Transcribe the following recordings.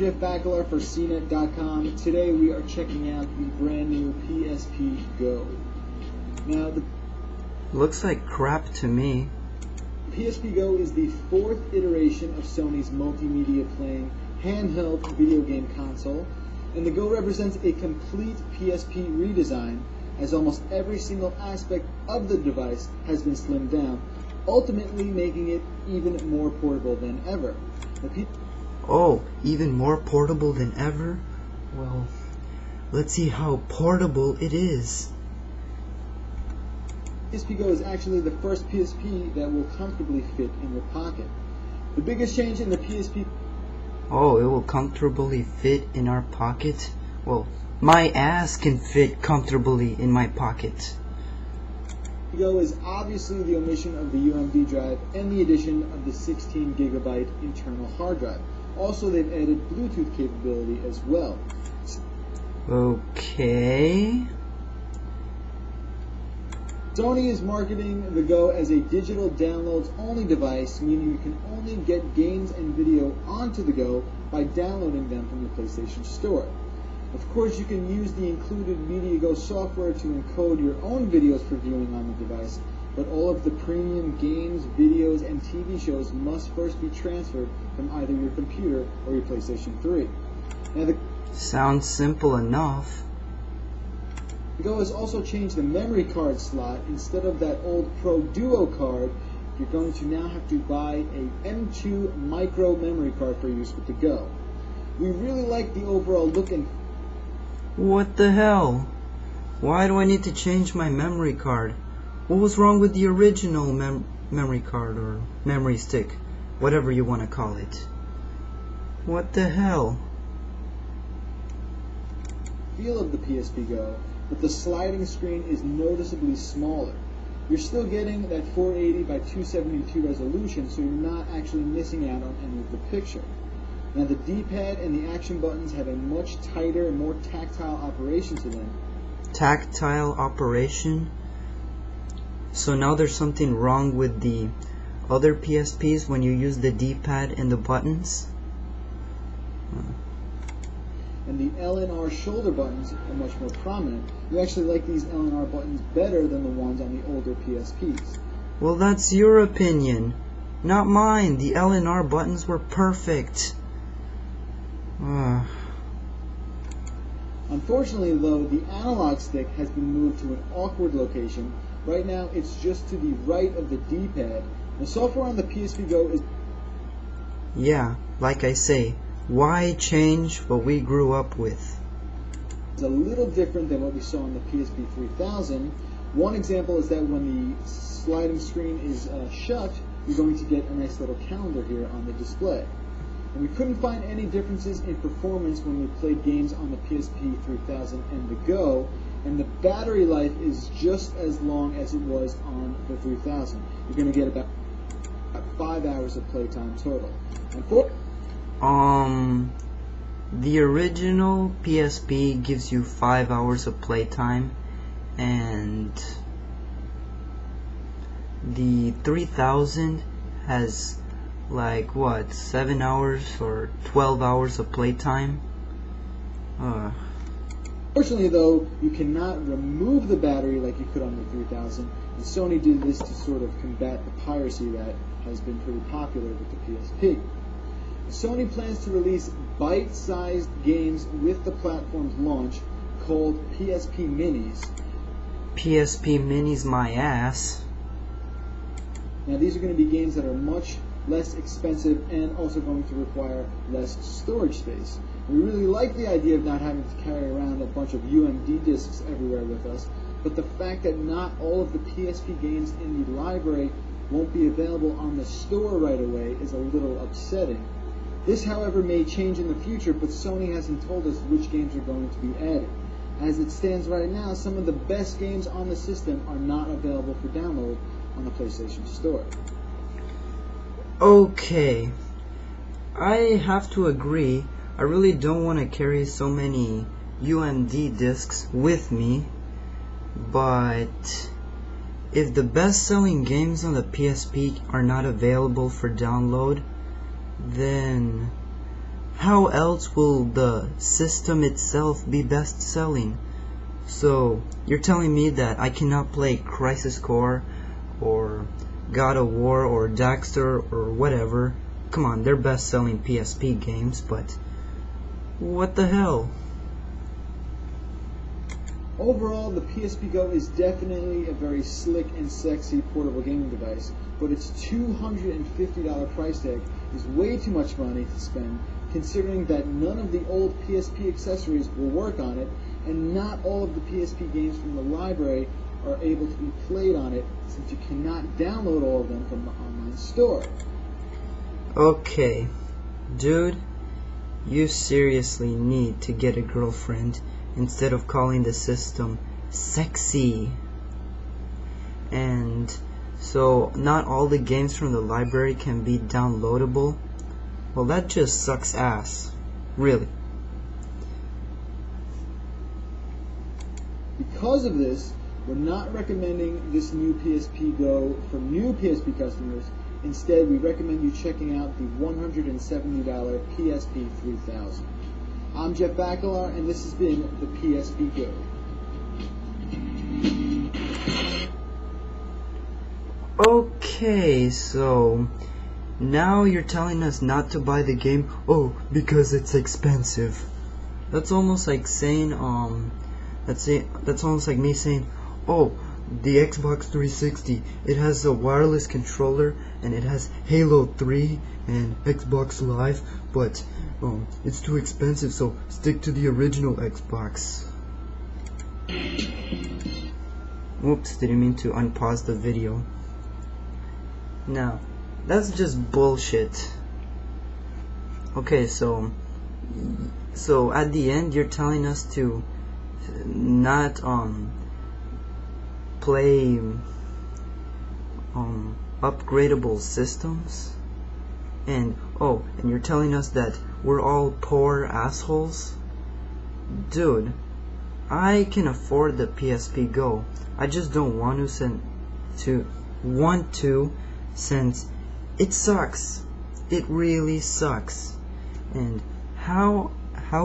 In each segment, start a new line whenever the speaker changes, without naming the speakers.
Jeff Bakalar for CNET.com. Today we are checking out the brand new PSP Go. Now the
looks like crap to me.
PSP Go is the fourth iteration of Sony's multimedia playing handheld video game console, and the Go represents a complete PSP redesign, as almost every single aspect of the device has been slimmed down, ultimately making it even more portable than ever.
Oh, even more portable than ever? Well, let's see how portable it is.
PSP Go is actually the first PSP that will comfortably fit in your pocket. The biggest change in the PSP...
Oh, it will comfortably fit in our pocket? Well, my ass can fit comfortably in my pocket.
Go is obviously the omission of the UMD drive and the addition of the 16 gigabyte internal hard drive. Also, they've added Bluetooth capability as well.
Okay.
Sony is marketing the Go as a digital downloads only device, meaning you can only get games and video onto the Go by downloading them from the PlayStation Store. Of course, you can use the included MediaGo software to encode your own videos for viewing on the device, but all of the premium games, videos, and TV shows must first be transferred from either your computer or your PlayStation 3. Now, the
sounds simple enough.
Go has also changed the memory card slot. Instead of that old Pro Duo card, you're going to now have to buy a M2 micro memory card for use with the Go. We really like the overall look and...
What the hell? Why do I need to change my memory card? What was wrong with the original memory card or memory stick? Whatever you want to call it. What the hell?
Feel of the PSP Go, but the sliding screen is noticeably smaller. You're still getting that 480 by 272 resolution, so you're not actually missing out on any of the picture. Now the D-pad and the action buttons have a much tighter and more tactile operation to them.
Tactile operation? So now there's something wrong with the other PSPs when you use the D-pad and the buttons?
And the L and R shoulder buttons are much more prominent. You actually like these L and R buttons better than the ones on the older PSPs.
Well, that's your opinion, not mine. The L and R buttons were perfect.
Unfortunately, though, the analog stick has been moved to an awkward location. Right now, it's just to the right of the D-pad. The software on the PSP Go is...
Yeah, like I say, why change what we grew up with?
It's a little different than what we saw on the PSP 3000. One example is that when the sliding screen is shut, you're going to get a nice little calendar here on the display. And we couldn't find any differences in performance when we played games on the PSP 3000 and the Go, and the battery life is just as long as it was on the 3000. You're going to get about 5 hours of playtime total.
The original PSP gives you 5 hours of playtime, and the 3000 has like what, 7 hours or 12 hours of playtime?
Fortunately, though, you cannot remove the battery like you could on the 3000, and Sony did this to sort of combat the piracy that has been pretty popular with the PSP. Sony plans to release bite-sized games with the platform's launch called PSP Minis.
PSP Minis my ass.
Now these are going to be games that are much less expensive and also going to require less storage space. We really like the idea of not having to carry around a bunch of UMD discs everywhere with us, but the fact that not all of the PSP games in the library won't be available on the store right away is a little upsetting. This, however, may change in the future, but Sony hasn't told us which games are going to be added. As it stands right now, some of the best games on the system are not available for download on the PlayStation Store.
Okay, I have to agree. I really don't want to carry so many UMD discs with me, but if the best-selling games on the PSP are not available for download, then how else will the system itself be best selling? So you're telling me that I cannot play Crisis Core or God of War or Daxter or whatever? Come on, they're best selling PSP games, but what the hell?
Overall, the PSP Go is definitely a very slick and sexy portable gaming device, but its $250 price tag is way too much money to spend, considering that none of the old PSP accessories will work on it, and not all of the PSP games from the library are able to be played on it, since you cannot download all of them from the online store.
Okay, dude, you seriously need to get a girlfriend instead of calling the system sexy. And so not all the games from the library can be downloadable? Well, that just sucks ass, really.
Because of this, we're not recommending this new PSP Go for new PSP customers. Instead, we recommend you checking out the $170 PSP 3000. I'm Jeff Bacalar, and this has been the PSP Go.
Okay, so now you're telling us not to buy the game, oh, because it's expensive. That's almost like saying, that's almost like me saying, oh, the Xbox 360, it has a wireless controller, and it has Halo 3 and Xbox Live, but it's too expensive, so stick to the original Xbox. Whoops, didn't mean to unpause the video. Now, that's just bullshit. Okay, so at the end you're telling us to not play upgradable systems, and you're telling us that we're all poor assholes? Dude, I can afford the PSP Go. I just don't want to since it sucks. It really sucks. And how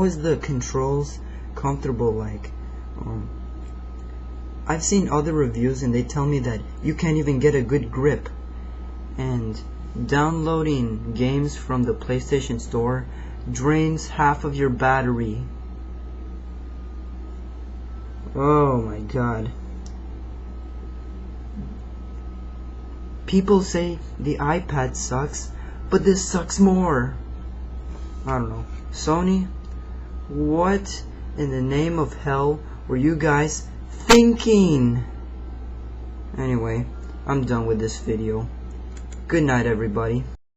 is the controls comfortable? Like, I've seen other reviews and they tell me that you can't even get a good grip, and downloading games from the PlayStation Store drains half of your battery. Oh my god. People say the iPad sucks, but this sucks more. I don't know. Sony, what in the name of hell were you guys thinking? Anyway, I'm done with this video. Good night, everybody.